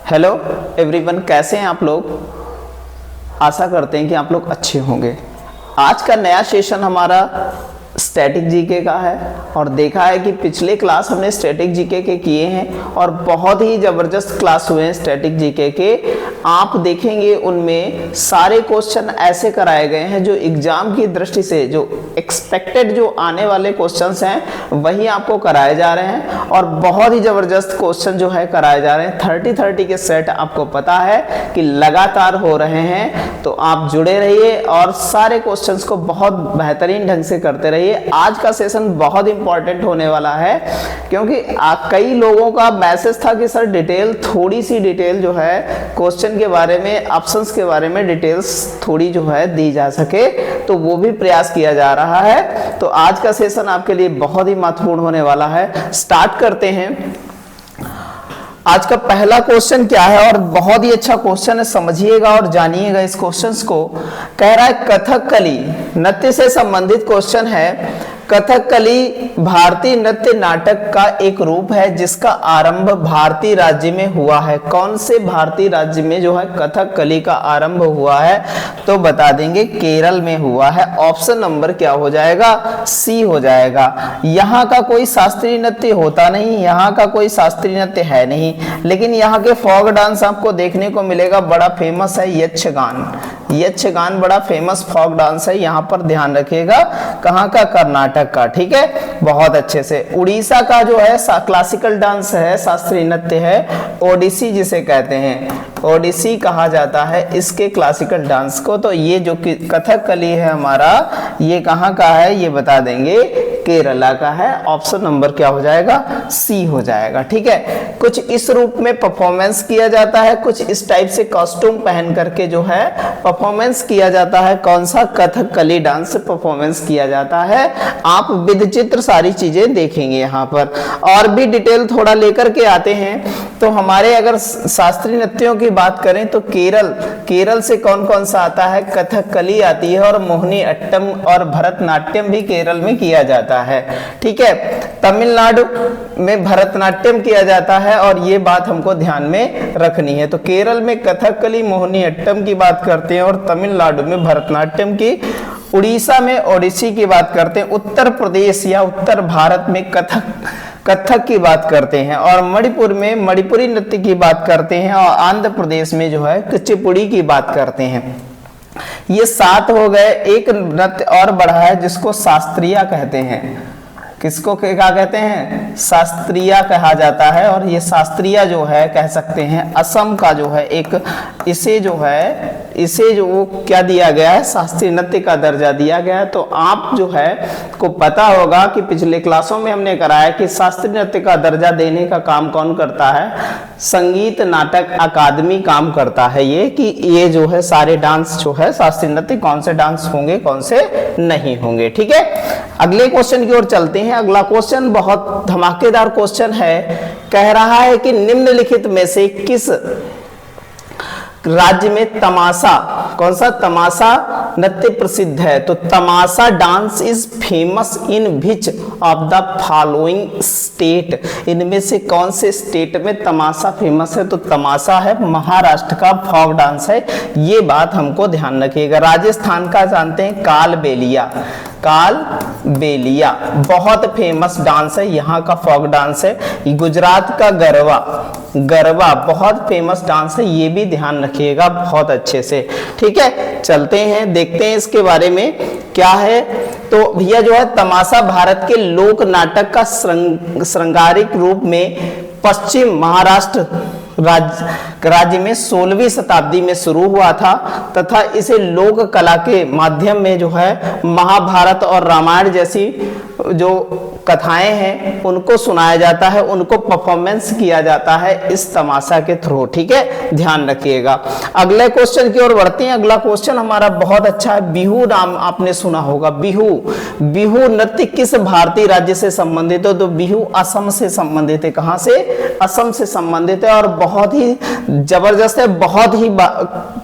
Hello everyone, कैसे हैं आप लोग। आशा करते हैं कि आप लोग अच्छे होंगे। आज का नया सेशन हमारा स्टैटिक जीके का है और देखा है कि पिछले क्लास हमने स्टैटिक जीके के किए हैं और बहुत ही ज़बरदस्त क्लास हुए हैं स्टैटिक जीके के। आप देखेंगे उनमें सारे क्वेश्चन ऐसे कराए गए हैं जो एग्जाम की दृष्टि से जो एक्सपेक्टेड जो आने वाले क्वेश्चंस हैं वही आपको कराए जा रहे हैं और बहुत ही ज़बरदस्त क्वेश्चन जो है कराए जा रहे हैं। 30-30 के सेट आपको पता है कि लगातार हो रहे हैं, तो आप जुड़े रहिए और सारे क्वेश्चंस को बहुत बेहतरीन ढंग से करते रहिए। आज का सेशन बहुत इंपॉर्टेंट होने वाला है क्योंकि कई लोगों का मैसेज था कि सर डिटेल, थोड़ी सी डिटेल जो है क्वेश्चन के बारे में, ऑप्शंस के बारे में डिटेल्स थोड़ी जो है दी जा सके, तो वो भी प्रयास किया जा रहा है। तो आज का सेशन आपके लिए बहुत ही महत्वपूर्ण होने वाला है। स्टार्ट करते हैं। आज का पहला क्वेश्चन क्या है और बहुत ही अच्छा क्वेश्चन है, समझिएगा और जानिएगा इस क्वेश्चन को। कह रहा है कथकली नृत्य से संबंधित क्वेश्चन है। कथकली भारतीय नृत्य नाटक का एक रूप है जिसका आरंभ भारतीय राज्य में हुआ है। कौन से भारतीय राज्य में जो है कथकली का आरंभ हुआ है? तो बता देंगे केरल में हुआ है। ऑप्शन नंबर क्या हो जाएगा? सी हो जाएगा। यहाँ का कोई शास्त्रीय नृत्य होता नहीं, यहाँ का कोई शास्त्रीय नृत्य है नहीं, लेकिन यहाँ के फोक डांस आपको देखने को मिलेगा, बड़ा फेमस है यक्षगान। यक्षगान बड़ा फेमस फोक डांस है, यहाँ पर ध्यान रखिएगा। कहाँ का? कर्नाटक का। ठीक है, बहुत अच्छे से। उड़ीसा का जो है क्लासिकल डांस है, शास्त्रीय नृत्य है, ओडिसी जिसे कहते हैं, ओडिसी कहा जाता है इसके क्लासिकल डांस को। तो ये जो कथकली है हमारा, ये कहाँ का है? ये बता देंगे केरला का है। ऑप्शन नंबर क्या हो जाएगा? सी हो जाएगा। ठीक है, कुछ इस रूप में परफॉर्मेंस किया जाता है, कुछ इस टाइप से कॉस्ट्यूम पहन करके जो है परफॉर्मेंस किया जाता है। कौन सा? कथकली डांस परफॉर्मेंस किया जाता है। आप विधचित्र सारी चीजें देखेंगे यहाँ पर। और भी डिटेल थोड़ा लेकर के आते हैं। तो हमारे अगर शास्त्रीय नृत्यों की बात करें तो केरल से कौन कौन सा आता है? कथकली आती है और मोहिनी अट्टम और भरतनाट्यम भी केरल में किया जाता है। ठीक है, तमिलनाडु में भरतनाट्यम किया जाता है और ये बात हमको ध्यान में रखनी है। तो केरल में कथकली मोहिनी अट्टम की बात करते हैं और तमिलनाडु में भरतनाट्यम की, उड़ीसा में ओडिसी की बात करते हैं, उत्तर प्रदेश या उत्तर भारत में कथक की बात करते हैं और मणिपुर में मणिपुरी नृत्य की बात करते हैं और आंध्र प्रदेश में जो है कुचिपुड़ी की बात करते हैं। ये 7 हो गए। एक नृत्य और बढ़ा है जिसको शास्त्रीय कहते हैं। किसको क्या कहते हैं? शास्त्रीय कहा जाता है। और ये शास्त्रीय जो है कह सकते हैं असम का जो है एक, इसे जो क्या दिया गया है? शास्त्रीय नृत्य का दर्जा दिया गया है। तो आप जो है को पता होगा कि पिछले क्लासों में हमने कराया कि शास्त्रीय नृत्य का दर्जा देने का काम कौन करता है? संगीत नाटक अकादमी काम करता है। ये कि ये जो है सारे डांस जो है शास्त्रीय नृत्य, कौन से डांस होंगे कौन से नहीं होंगे। ठीक है, अगले क्वेश्चन की ओर चलते हैं। अगला क्वेश्चन बहुत धमाकेदार क्वेश्चन है। कह रहा है कि निम्नलिखित में से किस राज्य में तमाशा, कौन सा तमाशा नृत्य प्रसिद्ध है? तो tamasha dance is famous in which of the following state. इनमें से कौन से स्टेट में तमाशा फेमस है? तो तमाशा है महाराष्ट्र का फोक डांस है। ये बात हमको ध्यान रखिएगा। राजस्थान का जानते हैं कालबेलिया, कालबेलिया बहुत फेमस डांस है, यहाँ का फोक डांस है। गुजरात का गरबा बहुत फेमस डांस है, ये भी ध्यान रखिएगा बहुत अच्छे से। ठीक है, चलते हैं देखते हैं इसके बारे में क्या है। तो भैया जो है तमाशा भारत के लोक नाटक का श्रृंगारिक रूप में पश्चिम महाराष्ट्र राज्य में 16वीं शताब्दी में शुरू हुआ था तथा इसे लोक कला के माध्यम में जो है महाभारत और रामायण जैसी जो कथाएं हैं उनको सुनाया जाता है, उनको परफॉर्मेंस किया जाता है इस तमाशा के थ्रू। ठीक है, ध्यान रखिएगा। अगले क्वेश्चन की ओर बढ़ते हैं। अगला क्वेश्चन हमारा बहुत अच्छा है। बिहू नाम आपने सुना होगा। बिहू नृत्य किस भारतीय राज्य से संबंधित है? तो बिहू असम से संबंधित है। कहां से? असम से संबंधित है और बहुत ही जबरदस्त है, बहुत ही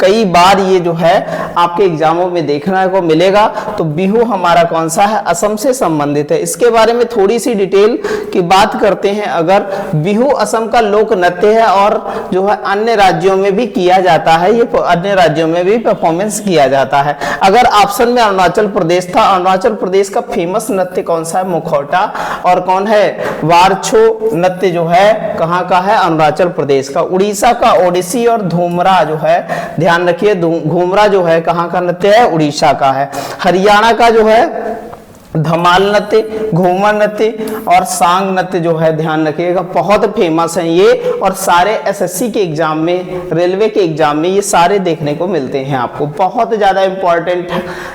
कई बार ये जो है आपके एग्जामों में देखने को मिलेगा। तो बिहू हमारा कौन सा है, असम से संबंधित है। इसके बारे में थोड़ी सी डिटेल की बात करते हैं। अगर बिहू असम का लोक नृत्य है और जो है अन्य राज्यों में भी किया जाता है, ये अन्य राज्यों में भी परफॉर्मेंस किया जाता है। अगर ऑप्शन में अरुणाचल प्रदेश था, अरुणाचल प्रदेश का फेमस नृत्य कौन सा है, मुखौटा। और कौन है, वारछो नृत्य जो है कहाँ का है, अरुणाचल प्रदेश का। उड़ीसा का ओडिसी और धूमरा जो है, ध्यान रखिए घूमरा जो है कहाँ का नृत्य है, उड़ीसा का है। हरियाणा का जो है धमाल नृत्य, घूमर नृत्य और सांग नृत्य जो है, ध्यान रखिएगा, बहुत फेमस है ये। और सारे एसएससी के एग्जाम में, रेलवे के एग्जाम में ये सारे देखने को मिलते हैं आपको। बहुत ज्यादा इंपॉर्टेंट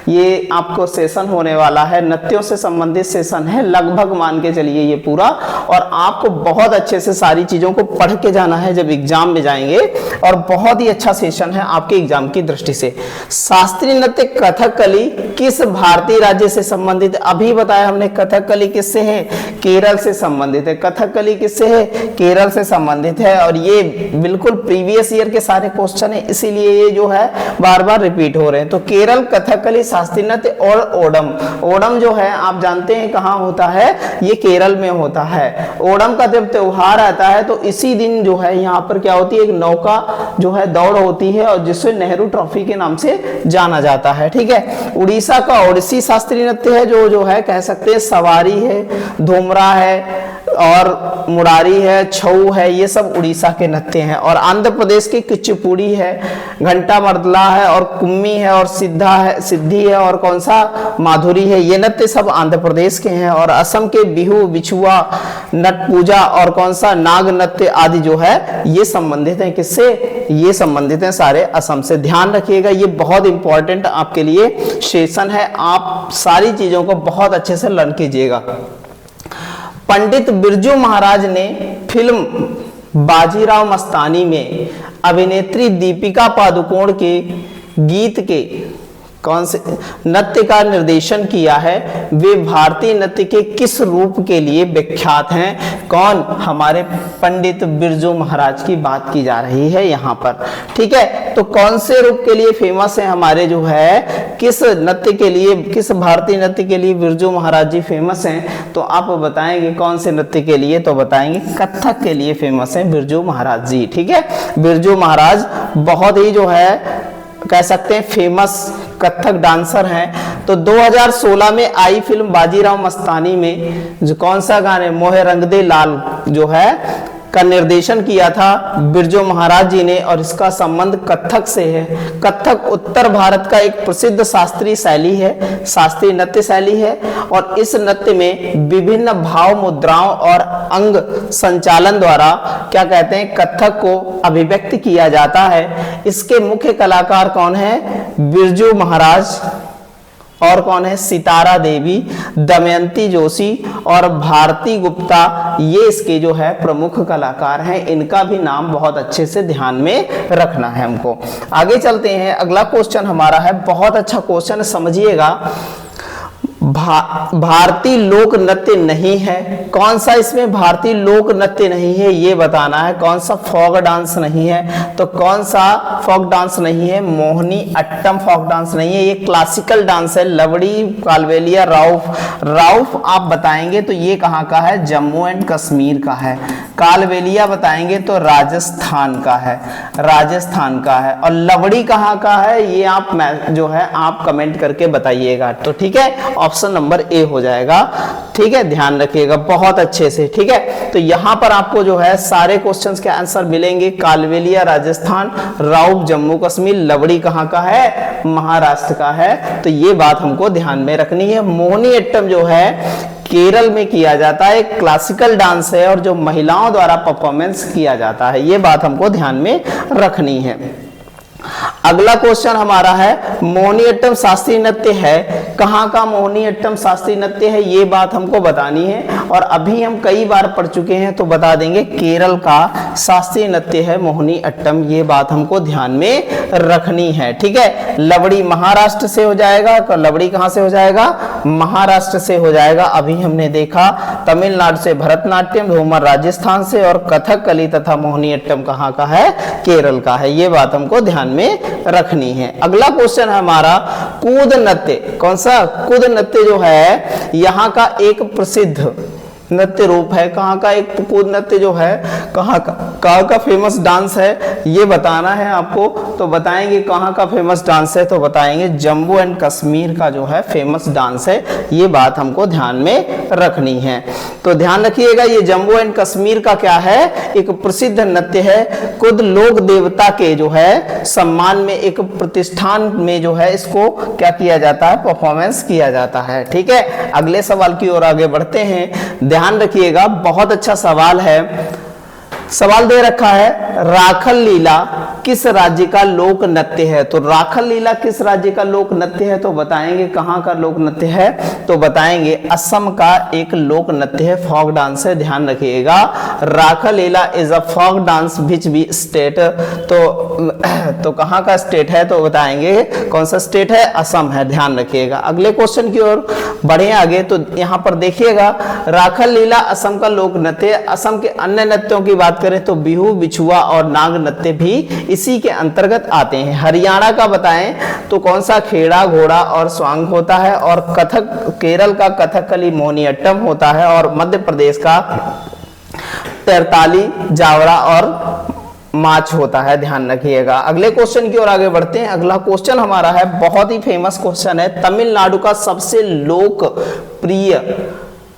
ये आपको सेशन होने वाला है, नृत्यों से संबंधित सेशन है लगभग, मान के चलिए ये पूरा। और आपको बहुत अच्छे से सारी चीजों को पढ़ के जाना है जब एग्जाम में जाएंगे, और बहुत ही अच्छा सेशन है आपके एग्जाम की दृष्टि से। शास्त्रीय नृत्य कथकली किस भारतीय राज्य से संबंधित, अभी बताया हमने कथकली किससे है, केरल से संबंधित है। कथकली किससे है, केरल से संबंधित है। और ये बिल्कुल प्रीवियस ईयर के सारे क्वेश्चन है, इसीलिए ये जो है बार बार रिपीट हो रहे हैं। तो केरल कथकली शास्त्रीय नृत्य और ओडम, ओडम जो है आप जानते हैं कहाँ होता है, ये केरल में होता है। ओडम का जब त्योहार आता है तो इसी दिन जो है यहाँ पर क्या होती है, एक नौका जो है दौड़ होती है, और जिसे नेहरू ट्रॉफी के नाम से जाना जाता है। ठीक है। उड़ीसा का ओडिसी शास्त्रीय नृत्य है, जो है कह सकते हैं सवारी है, धूमरा है और मुरारी है, छऊ है, ये सब उड़ीसा के नृत्य हैं। और आंध्र प्रदेश की कुचिपुड़ी है, घंटा मर्दला है और कुम्मी है और सिद्धि है और कौन सा, माधुरी है। ये नृत्य सब आंध्र प्रदेश के हैं। और असम के बिहू, बिछुआ, नट पूजा और कौन सा, नाग नृत्य आदि जो है ये संबंधित है किससे, ये संबंधित है सारे असम से। ध्यान रखिएगा, ये बहुत इंपॉर्टेंट आपके लिए सेशन है, आप सारी चीजों को बहुत अच्छे से लर्न कीजिएगा। पंडित बिरजू महाराज ने फिल्म बाजीराव मस्तानी में अभिनेत्री दीपिका पादुकोण के गीत के कौन से नृत्य का निर्देशन किया है, वे भारतीय नृत्य के किस रूप के लिए विख्यात हैं। कौन, हमारे पंडित बिरजू महाराज की बात की जा रही है यहाँ पर। ठीक है। तो कौन से रूप के लिए फेमस है हमारे जो है, किस नृत्य के लिए, किस भारतीय नृत्य के लिए बिरजू महाराज जी फेमस हैं, तो आप बताएंगे कौन से नृत्य के लिए, तो बताएंगे कथक के लिए फेमस है बिरजू महाराज जी। ठीक है। बिरजू महाराज बहुत ही जो है कह सकते हैं फेमस कथक डांसर हैं। तो 2016 में आई फिल्म बाजीराव मस्तानी में जो कौन सा गाने, मोहे रंग दे लाल जो है का निर्देशन किया था बिरजू महाराज जी ने, और इसका संबंध कथक से है। कथक उत्तर भारत का एक प्रसिद्ध शास्त्रीय शैली है, शास्त्रीय नृत्य शैली है। और इस नृत्य में विभिन्न भाव, मुद्राओं और अंग संचालन द्वारा क्या कहते हैं, कथक को अभिव्यक्त किया जाता है। इसके मुख्य कलाकार कौन है, बिरजू महाराज और कौन है, सितारा देवी, दमयंती जोशी और भारती गुप्ता, ये इसके जो है प्रमुख कलाकार हैं। इनका भी नाम बहुत अच्छे से ध्यान में रखना है हमको। आगे चलते हैं, अगला क्वेश्चन हमारा है, बहुत अच्छा क्वेश्चन, समझिएगा। भारतीय लोक नृत्य नहीं है, कौन सा इसमें भारतीय लोक नृत्य नहीं है ये बताना है। कौन सा फोक डांस नहीं है, तो कौन सा फोक डांस नहीं है, मोहिनी अट्टम फोक डांस नहीं है, ये क्लासिकल डांस है। लवड़ी, कालबेलिया, राउफ आप बताएंगे तो ये कहाँ का है, जम्मू एंड कश्मीर का है। कालबेलिया बताएंगे तो राजस्थान का है, राजस्थान का है। और लवड़ी कहाँ का है, ये आप जो है आप कमेंट करके बताइएगा। तो ठीक है, ऑप्शन नंबर ए हो जाएगा। ठीक है, ध्यान रखिएगा बहुत अच्छे से। ठीक है। तो यहां पर आपको जो है सारे क्वेश्चंस के आंसर मिलेंगे। कालबेलिया राजस्थान, राउफ जम्मू कश्मीर, लवड़ी कहाँ का है, महाराष्ट्र का है। तो ये बात हमको ध्यान में रखनी है। मोहिनी अट्टम जो है केरल में किया जाता है, एक क्लासिकल डांस है और जो महिलाओं द्वारा परफॉर्मेंस किया जाता है, ये बात हमको ध्यान में रखनी है। अगला क्वेश्चन हमारा है मोहिनीअट्टम शास्त्रीय नृत्य है, कहाँ का मोहिनीअट्टम शास्त्रीय नृत्य है, ये बात हमको बतानी है। और अभी हम कई बार पढ़ चुके हैं तो बता देंगे केरल का शास्त्रीय नृत्य है मोहिनीअट्टम, ये बात हमको ध्यान में रखनी है। ठीक है, लवड़ी महाराष्ट्र से हो जाएगा, लवड़ी कहाँ से हो जाएगा, महाराष्ट्र से हो जाएगा। अभी हमने देखा तमिलनाडु से भरतनाट्यम, घूमर राजस्थान से, और कथकली तथा मोहिनीअट्टम कहाँ का है, केरल का है। ये बात हमको ध्यान में रखनी है। अगला क्वेश्चन है हमारा कूद नृत्य, कौन सा, कूद नृत्य जो है यहाँ का एक प्रसिद्ध नृत्य रूप है, कहाँ का एक कूद नृत्य जो है, कहाँ का फेमस डांस है, ये बताना है आपको। तो बताएंगे कहाँ का फेमस डांस है, तो बताएंगे जम्मू एंड कश्मीर का जो है फेमस डांस है, ये बात हमको ध्यान में रखनी है। तो ध्यान रखिएगा, ये जम्मू एंड कश्मीर का क्या है, एक प्रसिद्ध नृत्य है। कुद लोक देवता के जो है सम्मान में एक प्रतिष्ठान में जो है इसको क्या किया जाता है, परफॉर्मेंस किया जाता है। ठीक है, अगले सवाल की ओर आगे बढ़ते हैं। ध्यान रखिएगा, बहुत अच्छा सवाल है। सवाल दे रखा है राखल लीला किस राज्य का लोक नृत्य है। तो राखल लीला किस राज्य का लोक नृत्य है, तो बताएंगे कहाँ का लोक नृत्य है, तो बताएंगे असम का एक लोक नृत्य है, फॉक डांस है। ध्यान रखिएगा, Rakhal Leela is a folk dance which be state, तो कहाँ का स्टेट है, तो बताएंगे कौन सा स्टेट है, असम है। ध्यान रखिएगा। अगले क्वेश्चन की ओर बढ़े आगे, तो यहाँ पर देखिएगा राखल लीला असम का लोक नृत्य। असम के अन्य नृत्यों की बात करें तो बिहू, बिछुआ और नाग नृत्य भी इसी के अंतर्गत आते हैं। हरियाणा का बताएं तो कौन सा, खेड़ा, घोड़ा और स्वांग होता है, और कथक, केरल का कथकली मोहिनीअट्टम होता है, और मध्य प्रदेश का तरताली, जावरा और माच होता है। ध्यान रखिएगा। अगले क्वेश्चन की ओर आगे बढ़ते हैं। अगला क्वेश्चन हमारा है बहुत ही फेमस क्वेश्चन है, तमिलनाडु का सबसे लोकप्रिय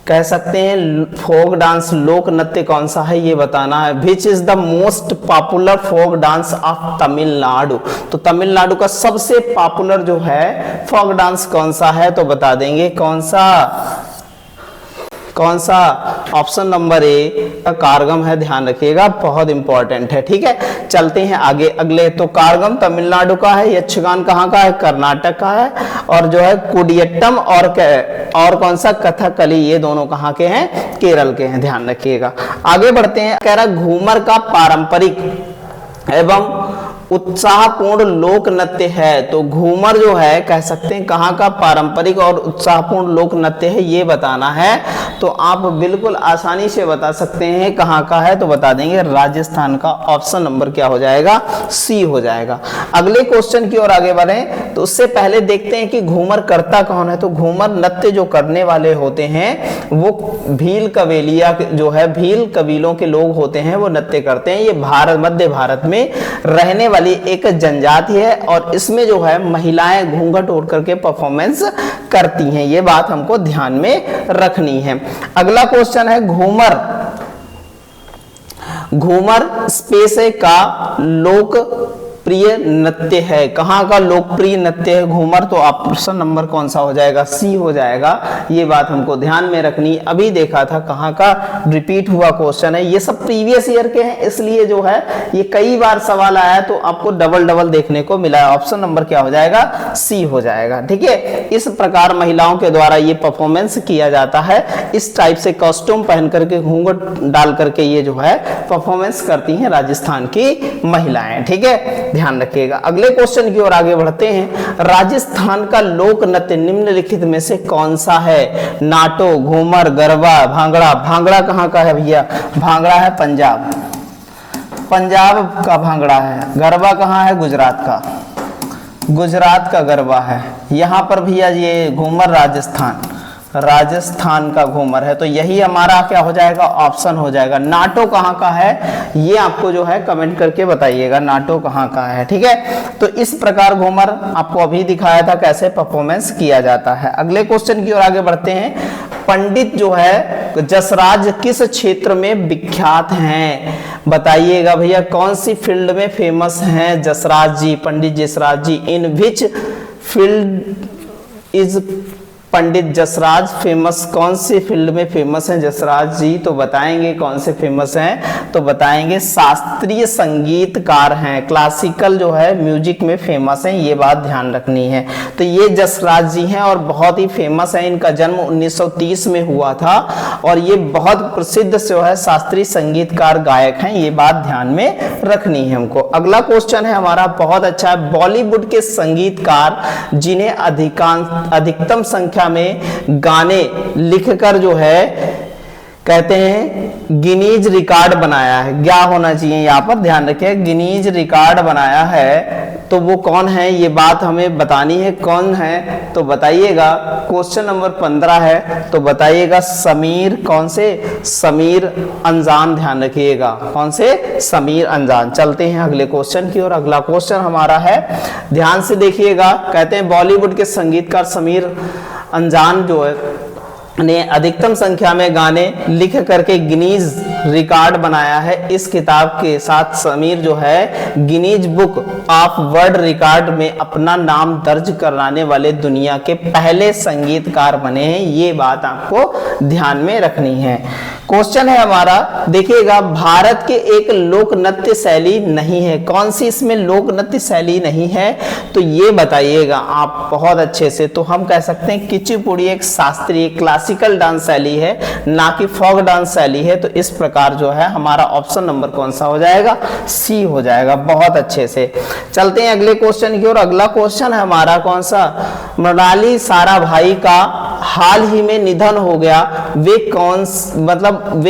कह सकते हैं फोक डांस लोक नृत्य कौन सा है, ये बताना है। Which is the most popular folk dance of Tamil Nadu. तो तमिलनाडु का सबसे पॉपुलर जो है फोक डांस कौन सा है, तो बता देंगे कौन सा, कौन सा, ऑप्शन नंबर ए कारगम है। ध्यान रखिएगा, बहुत इंपॉर्टेंट है। ठीक है, चलते हैं आगे। अगले, तो कारगम तमिलनाडु का है, यक्षगान कहाँ का है, कर्नाटक का है, और जो है कुडियट्टम और कौन सा, कथकली, ये दोनों कहाँ के हैं, केरल के हैं। ध्यान रखिएगा। आगे बढ़ते हैं। कह रहा घूमर का पारंपरिक एवं उत्साहपूर्ण लोक नृत्य है। तो घूमर जो है कह सकते हैं कहाँ का पारंपरिक और उत्साहपूर्ण लोक नृत्य है, ये बताना है। तो आप बिल्कुल आसानी से बता सकते हैं कहाँ का है, तो बता देंगे राजस्थान का। ऑप्शन नंबर क्या हो जाएगा, सी हो जाएगा। अगले क्वेश्चन की ओर आगे बढ़ें तो उससे पहले देखते हैं कि घूमर करता कौन है। तो घूमर नृत्य जो करने वाले होते हैं वो भील कबीलिया जो है, भील कबीलों के लोग होते हैं, वो नृत्य करते हैं। ये भारत, मध्य भारत में रहने वाली एक जनजाति है, और इसमें जो है महिलाएं घूंघट ओढ़ करके परफॉर्मेंस करती हैं। ये बात हमको ध्यान में रखनी है। अगला क्वेश्चन है घूमर स्पेस का लोक प्रिय नृत्य है, कहाँ का लोकप्रिय नृत्य है घूमर, तो ऑप्शन नंबर कौन सा हो जाएगा, सी हो जाएगा। ये बात हमको ध्यान में रखनी। अभी देखा था कहाँ का रिपीट हुआ क्वेश्चन है, ये सब प्रीवियस ईयर के हैं, इसलिए जो है ये कई बार सवाल आया तो आपको डबल डबल देखने को मिला है। ऑप्शन नंबर क्या हो जाएगा, सी हो जाएगा। ठीक है, इस प्रकार महिलाओं के द्वारा ये परफॉर्मेंस किया जाता है। इस टाइप से कॉस्ट्यूम पहन करके, घूंघट डाल करके ये जो है परफॉर्मेंस करती हैं राजस्थान की महिलाएं। ठीक है, ध्यान रखिएगा। अगले क्वेश्चन की ओर आगे बढ़ते हैं। राजस्थान का लोक नृत्य निम्नलिखित में से कौन सा है, नाटो, घूमर, गरबा, भांगड़ा। भांगड़ा कहाँ का है भैया, भांगड़ा है पंजाब, पंजाब का भांगड़ा है। गरबा कहाँ है, गुजरात का, गुजरात का गरबा है। यहाँ पर भैया ये घूमर राजस्थान, राजस्थान का घूमर है। तो यही हमारा क्या हो जाएगा, ऑप्शन हो जाएगा। नाटो कहाँ का है, ये आपको जो है कमेंट करके बताइएगा नाटो कहाँ का है। ठीक है, तो इस प्रकार घूमर आपको अभी दिखाया था कैसे परफॉर्मेंस किया जाता है। अगले क्वेश्चन की ओर आगे बढ़ते हैं। पंडित जो है जसराज किस क्षेत्र में विख्यात हैं, बताइएगा भैया कौन सी फील्ड में फेमस हैं Jasraj ji, Pandit Jasraj ji. In which field is Pandit Jasraj famous, कौन सी फील्ड में फेमस हैं जसराज जी? तो बताएंगे कौन से फेमस हैं, तो बताएंगे शास्त्रीय संगीतकार हैं, क्लासिकल जो है म्यूजिक में फेमस हैं, ये बात ध्यान रखनी है। तो ये जसराज जी हैं और बहुत ही फेमस है, इनका जन्म 1930 में हुआ था और ये बहुत प्रसिद्ध जो है शास्त्रीय संगीतकार गायक हैं, ये बात ध्यान में रखनी है हमको। अगला क्वेश्चन है हमारा बहुत अच्छा है, बॉलीवुड के संगीतकार जिन्हें अधिकतम संख्या में गाने लिखकर जो है कहते हैं गिनीज रिकॉर्ड बनाया है, क्या होना चाहिए यहाँ पर ध्यान रखिए, गिनीज रिकॉर्ड बनाया है, तो वो कौन है ये बात हमें बतानी है, कौन है तो बताइएगा। क्वेश्चन नंबर 15 है, तो बताइएगा समीर, कौन से? समीर अंजान, ध्यान रखिएगा कौन से? समीर अंजान। चलते हैं अगले क्वेश्चन की ओर। अगला क्वेश्चन हमारा है, ध्यान से देखिएगा, कहते हैं बॉलीवुड के संगीतकार समीर अंजान जो है ने अधिकतम संख्या में गाने लिख करके गिनीज रिकॉर्ड बनाया है। इस किताब के साथ समीर जो है Guinness book of world record में अपना नाम दर्ज कराने वाले दुनिया के पहले संगीतकार बने हैं, ये बात आपको ध्यान में रखनी है। क्वेश्चन है हमारा, देखिएगा, भारत के एक लोक नृत्य शैली नहीं है, कौन सी इसमें लोक नृत्य शैली नहीं है तो ये बताइएगा आप बहुत अच्छे से। तो हम कह सकते हैं कुचिपुड़ी एक शास्त्रीय क्लासिकल डांस शैली है, ना कि फोक डांस शैली है। तो इस प्रकार जो है हमारा ऑप्शन नंबर कौन सा हो जाएगा? सी हो जाएगा, बहुत अच्छे से। चलते हैं अगले क्वेश्चन की ओर। अगला क्वेश्चन है हमारा कौन सा? मृणाली साराभाई का हाल ही में निधन हो गया, वे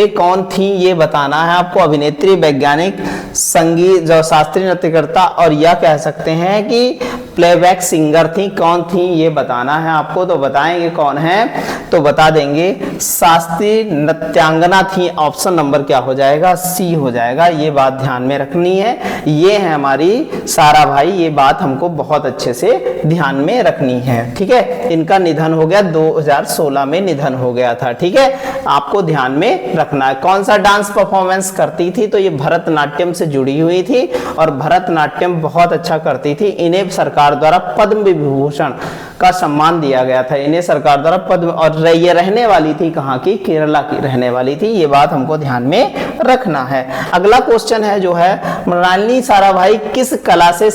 कौन थी ये बताना है आपको। अभिनेत्री, वैज्ञानिक, संगीत जो शास्त्रीय नृत्यकर्ता और यह कह सकते हैं कि प्लेबैक सिंगर थी, कौन थी ये बताना है आपको। तो बताएंगे कौन है, तो बता देंगे शास्त्रीय नृत्यांगना थी। ऑप्शन नंबर क्या हो जाएगा? सी हो जाएगा, ये बात ध्यान में रखनी है। ये है हमारी साराभाई, ये बात हमको बहुत अच्छे से ध्यान में रखनी है, ठीक है। इनका निधन हो गया 2016 में निधन हो गया था, ठीक है, आपको ध्यान में रखना है। कौन सा डांस परफॉर्मेंस करती थी? तो ये भरतनाट्यम से जुड़ी हुई थी और भरतनाट्यम बहुत अच्छा करती थी। इन्हें सरकार द्वारा पद्म विभूषण का सम्मान दिया गया था, इन्हें सरकार द्वारा पद्म, और ये रहने वाली थी कहाँ की? केरला की रहने वाली थी, ये बात हमको ध्यान में रखना है। अगला क्वेश्चन है जो है, मृणालिनी साराभाई किस कला से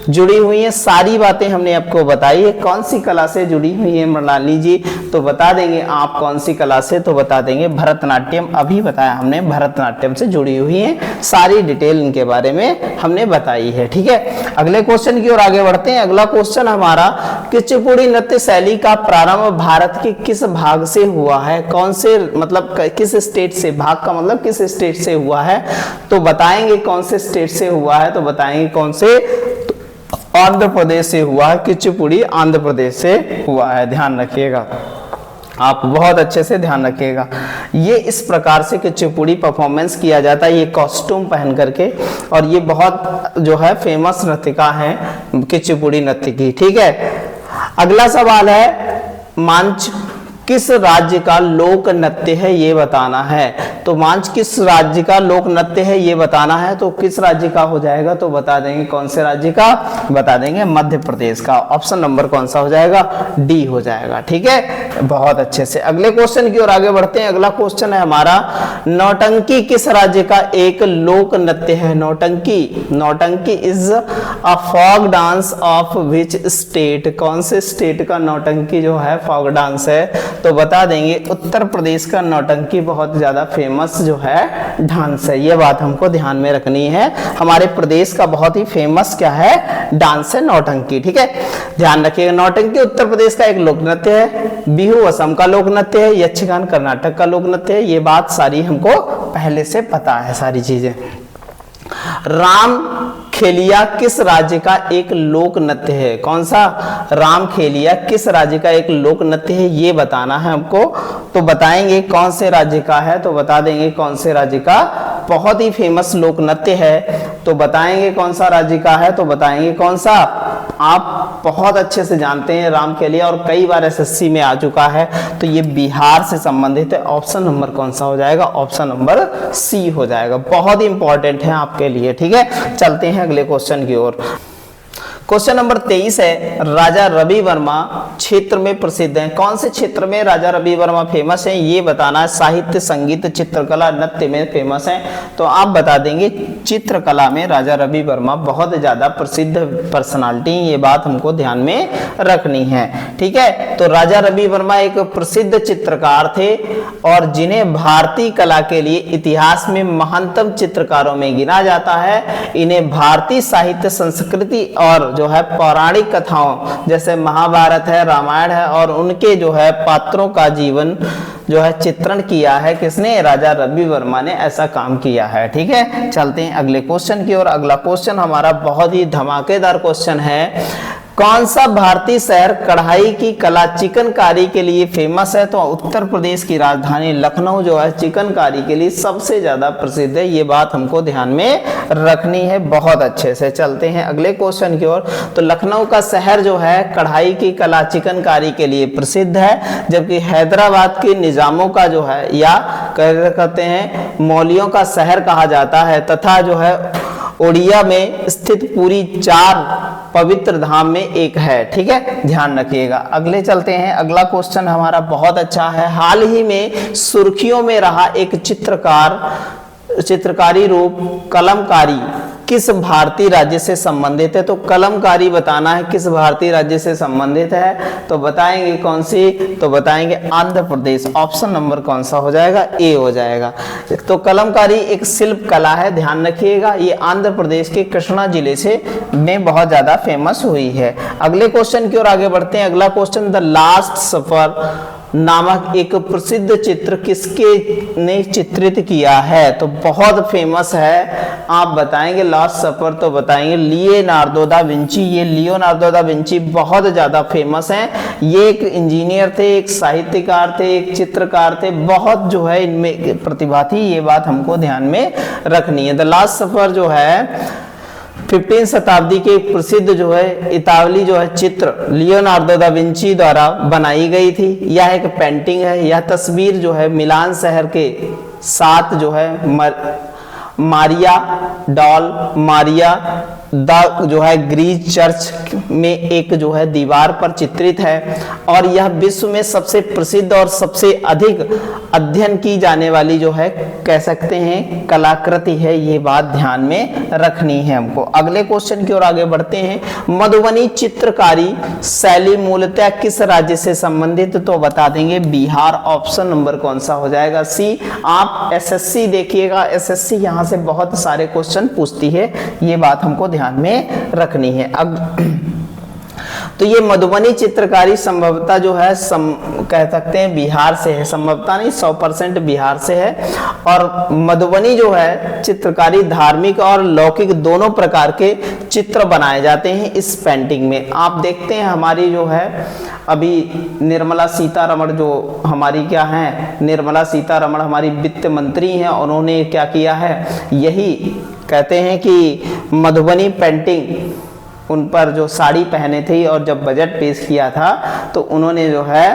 जुड़ी हुई है? सारी बातें हमने आपको बताई है, कौन सी कला से जुड़ी हुई है मृणालिनी जी? तो बता देंगे आप कौन सी कला से, तो बता देंगे भरतनाट्यम, अभी बताया हमने भरतनाट्यम से जुड़ी हुई है, सारी डिटेल इनके बारे में हमने बताई है, ठीक है। अगले क्वेश्चन की ओर आगे बढ़ते हैं। अगला क्वेश्चन हमारा, कुचिपुड़ी नृत्य शैली का प्रारंभ भारत के किस भाग से हुआ है? कौन से मतलब किस स्टेट से? भाग का मतलब किस स्टेट से हुआ है, तो बताएंगे कौन से स्टेट से हुआ है, तो बताएंगे कौन से? तो आंध्र प्रदेश से हुआ है, कुचिपुड़ी आंध्र प्रदेश से हुआ है, ध्यान रखिएगा आप बहुत अच्छे से ध्यान रखिएगा। ये इस प्रकार से कुचिपुड़ी परफॉर्मेंस किया जाता है, ये कॉस्ट्यूम पहन करके, और ये बहुत जो है फेमस नृत्यिका है कुचिपुड़ी नृत्य की, ठीक है। अगला सवाल है, मांच किस राज्य का लोक नृत्य है ये बताना है। तो मांच किस राज्य का लोक नृत्य है ये बताना है, तो किस राज्य का हो जाएगा? तो बता देंगे कौन से राज्य का? बता देंगे मध्य प्रदेश का। ऑप्शन नंबर कौन सा हो जाएगा? डी हो जाएगा, ठीक है, बहुत अच्छे से। अगले क्वेश्चन की ओर आगे बढ़ते हैं। अगला क्वेश्चन है हमारा, नौटंकी किस राज्य का एक लोक नृत्य है? Nautanki, nautanki is a folk dance of which state? कौन से स्टेट का नौटंकी जो है फोक डांस है? तो बता देंगे उत्तर प्रदेश का नौटंकी बहुत ज्यादा फेमस जो है डांस है, ये बात हमको ध्यान में रखनी है। हमारे प्रदेश का बहुत ही फेमस क्या है? डांस है नौटंकी, ठीक है, ध्यान रखिएगा। नौटंकी उत्तर प्रदेश का एक लोक नृत्य है, बिहू असम का लोक नृत्य है, यक्षगान कर्नाटक का लोक नृत्य है, ये बात सारी हमको पहले से पता है सारी चीजें। राम खेलिया किस राज्य का एक लोक नृत्य है? कौन सा? राम खेलिया किस राज्य का एक लोक नृत्य है ये बताना है हमको। तो बताएंगे कौन से राज्य का है, तो बता देंगे कौन से राज्य का बहुत ही फेमस लोक नृत्य है। तो बताएंगे कौन सा राज्य का है, तो बताएंगे कौन सा? आप बहुत अच्छे से जानते हैं रामखेलिया, और कई बार एसएससी में आ चुका है, तो ये बिहार से संबंधित है। ऑप्शन नंबर कौन सा हो जाएगा? ऑप्शन नंबर सी हो जाएगा, बहुत ही इंपॉर्टेंट है आपके लिए, ठीक है। चलते हैं अगले क्वेश्चन की ओर। क्वेश्चन नंबर 23 है, राजा रवि वर्मा क्षेत्र में प्रसिद्ध हैं। कौन से क्षेत्र में राजा रवि वर्मा फेमस हैं ये बताना है। साहित्य, संगीत, चित्रकला, नृत्य में फेमस हैं। तो आप बता देंगे चित्रकला में राजा रवि वर्मा बहुत ज्यादा प्रसिद्ध पर्सनालिटी, ये बात हमको ध्यान में रखनी है। ठीक है, तो राजा रवि वर्मा एक प्रसिद्ध चित्रकार थे और जिन्हें भारतीय कला के लिए इतिहास में महानतम चित्रकारों में गिना जाता है। इन्हें भारतीय साहित्य, संस्कृति और जो है पौराणिक कथाओं जैसे महाभारत है, रामायण है और उनके जो है पात्रों का जीवन जो है चित्रण किया है। किसने? राजा रवि वर्मा ने ऐसा काम किया है। ठीक है, चलते हैं अगले क्वेश्चन की ओर। अगला क्वेश्चन हमारा बहुत ही धमाकेदार क्वेश्चन है। कौन सा भारतीय शहर कढ़ाई की कला, चिकनकारी के लिए फेमस है? तो उत्तर प्रदेश की राजधानी लखनऊ जो है चिकनकारी के लिए सबसे ज्यादा प्रसिद्ध है। ये बात हमको ध्यान में रखनी है बहुत अच्छे से। चलते हैं अगले क्वेश्चन की ओर। तो लखनऊ का शहर जो है कढ़ाई की कला, चिकनकारी के लिए प्रसिद्ध है, जबकि हैदराबाद के निजामों का जो है या कहते हैं मौलियों का शहर कहा जाता है, तथा जो है ओडिया में स्थित पूरी 4 पवित्र धाम में एक है। ठीक है, ध्यान रखिएगा। अगले चलते हैं। अगला क्वेश्चन हमारा बहुत अच्छा है। हाल ही में सुर्खियों में रहा एक चित्रकारी रूप कलमकारी किस भारतीय राज्य से संबंधित है? तो कलमकारी बताना है किस भारतीय राज्य से संबंधित है। तो बताएंगे कौन सी? तो बताएंगे आंध्र प्रदेश। ऑप्शन नंबर कौन सा हो जाएगा? ए हो जाएगा। तो कलमकारी एक शिल्प कला है, ध्यान रखिएगा। ये आंध्र प्रदेश के कृष्णा जिले से में बहुत ज्यादा फेमस हुई है। अगले क्वेश्चन की ओर आगे बढ़ते हैं। अगला क्वेश्चन, द लास्ट सफर नामक एक प्रसिद्ध चित्र किसके ने चित्रित किया है? तो बहुत फेमस है, आप बताएंगे लास्ट सफर। तो बताएंगे लियोनार्दो दा विंची। ये लियोनार्दो दा विंची बहुत ज्यादा फेमस हैं। ये एक इंजीनियर थे, एक साहित्यकार थे, एक चित्रकार थे, बहुत जो है इनमें प्रतिभा थी। ये बात हमको ध्यान में रखनी है। द लास्ट सफर जो है 15वीं शताब्दी के प्रसिद्ध जो है इतावली जो है चित्र लियोनार्दो दा विंची द्वारा बनाई गई थी। यह एक पेंटिंग है। यह तस्वीर जो है मिलान शहर के साथ जो है मारिया डॉल मारिया द जो है ग्रीज चर्च में एक जो है दीवार पर चित्रित है और यह विश्व में सबसे प्रसिद्ध और सबसे अधिक अध्ययन की जाने वाली जो है कह सकते हैं कलाकृति है। ये बात ध्यान में रखनी है हमको। अगले क्वेश्चन की ओर आगे बढ़ते हैं। मधुबनी चित्रकारी शैली मूलतः किस राज्य से संबंधित? तो बता देंगे बिहार। ऑप्शन नंबर कौन सा हो जाएगा? सी। आप एसएससी देखिएगा, एसएससी यहाँ से बहुत सारे क्वेश्चन पूछती है, ये बात हमको ध्यान में रखनी है। अब तो ये मधुबनी चित्रकारी संभवतः जो है कह सकते हैं बिहार से है, संभवतः नहीं 100% बिहार से है। और मधुबनी जो है चित्रकारी धार्मिक और लौकिक दोनों प्रकार के चित्र बनाए जाते हैं इस पेंटिंग में। आप देखते हैं हमारी जो है अभी निर्मला सीतारमण जो हमारी क्या है, निर्मला सीतारमण हमारी वित्त मंत्री हैं, उन्होंने क्या किया है, यही कहते हैं कि मधुबनी पेंटिंग उन पर जो साड़ी पहने थे और जब बजट पेश किया था तो उन्होंने जो है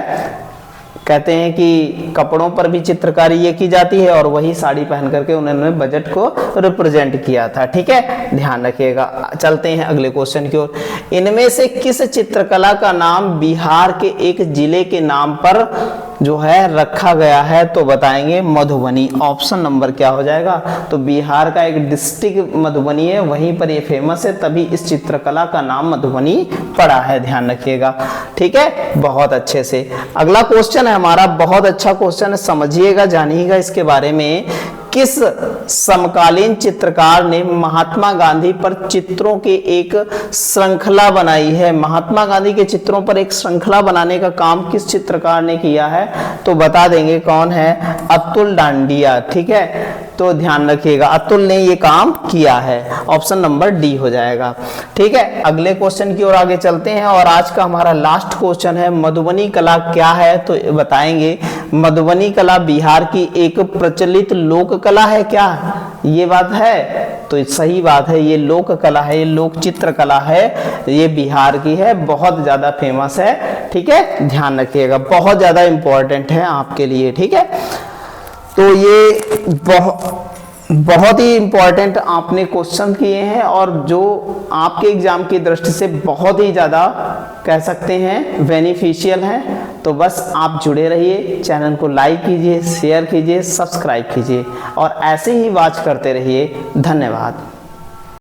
कहते हैं कि कपड़ों पर भी चित्रकारी ये की जाती है और वही साड़ी पहन करके उन्होंने बजट को रिप्रेजेंट किया था। ठीक है, ध्यान रखिएगा। चलते हैं अगले क्वेश्चन की ओर। इनमें से किस चित्रकला का नाम बिहार के एक जिले के नाम पर जो है रखा गया है? तो बताएंगे मधुबनी। ऑप्शन नंबर क्या हो जाएगा? तो बिहार का एक डिस्ट्रिक्ट मधुबनी है, वहीं पर ये फेमस है, तभी इस चित्रकला का नाम मधुबनी पड़ा है। ध्यान रखिएगा। ठीक है, बहुत अच्छे से। अगला क्वेश्चन है हमारा, बहुत अच्छा क्वेश्चन है, समझिएगा, जानिएगा इसके बारे में। किस समकालीन चित्रकार ने महात्मा गांधी पर चित्रों की एक श्रृंखला बनाई है? महात्मा गांधी के चित्रों पर एक श्रृंखला बनाने का काम किस चित्रकार ने किया है? तो बता देंगे कौन है, अतुल डांडिया। ठीक है, तो ध्यान रखिएगा, अतुल ने ये काम किया है। ऑप्शन नंबर डी हो जाएगा। ठीक है, अगले क्वेश्चन की ओर आगे चलते हैं और आज का हमारा लास्ट क्वेश्चन है, मधुबनी कला क्या है? तो बताएंगे मधुबनी कला बिहार की एक प्रचलित लोक कला है। क्या ये बात है? तो सही बात है, ये लोक कला है, ये लोक चित्र कला है, ये बिहार की है, बहुत ज्यादा फेमस है। ठीक है, ध्यान रखिएगा, बहुत ज्यादा इंपॉर्टेंट है आपके लिए। ठीक है, तो ये बहुत ही इंपॉर्टेंट आपने क्वेश्चन किए हैं और जो आपके एग्जाम की दृष्टि से बहुत ही ज़्यादा कह सकते हैं बेनिफिशियल हैं। तो बस आप जुड़े रहिए, चैनल को लाइक कीजिए, शेयर कीजिए, सब्सक्राइब कीजिए और ऐसे ही वॉच करते रहिए। धन्यवाद।